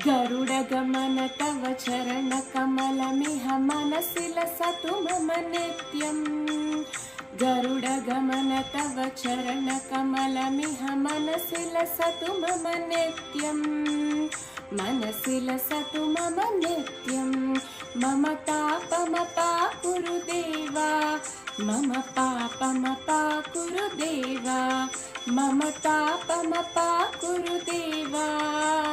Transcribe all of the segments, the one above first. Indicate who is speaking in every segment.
Speaker 1: गरुडगमन तव चरणकमलमिह मनसि लसतु मम नित्यम्। गरुडगमन तव चरणकमलमिह मनसि लसतु मम नित्यम्। मनसि लसतु मम नित्यम्। मम पापमपाकुरु देवा, मम पापमपाकुरु देवा, मम पापमपाकुरु देवा,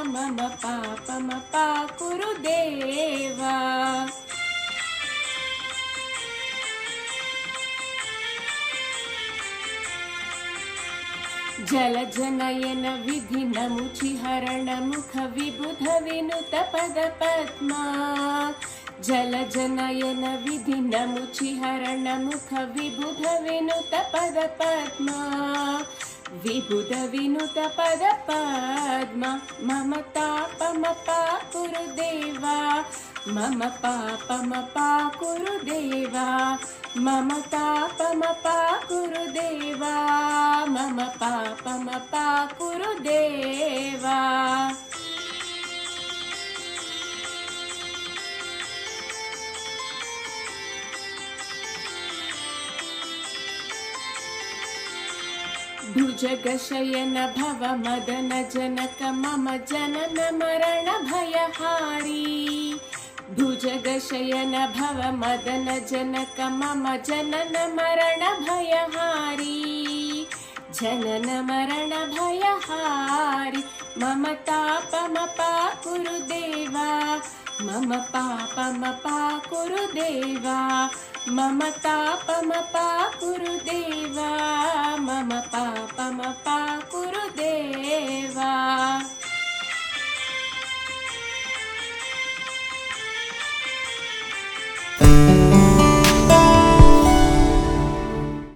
Speaker 1: मम पापमपाकुरु देवा। जलजनयन विधिनमुचिहरण मुख विबुध विनुत पद पद्मा। जलजनयन विधिनमुचिहरण मुख विबुध विनुत पद पद्मा। विबुध विनुत पद पद्मा। मम पापमपाकुरु देवा, मम पापमपाकुरु देवा, मम पापमपाकुरु देवा, मम पापमपाकुरु देवा। भुजगशयन भव मदन जनक मम जनन मरण भयहारी। भुजगशयन भव मदन जनक मम जनन मरण भयहारी। जनन मरण भयहारी। मम पापमपाकुरु देवा, मम पापमपाकुरु देवा, मम पापमपाकुरु देवा, मम पापमपाकुरु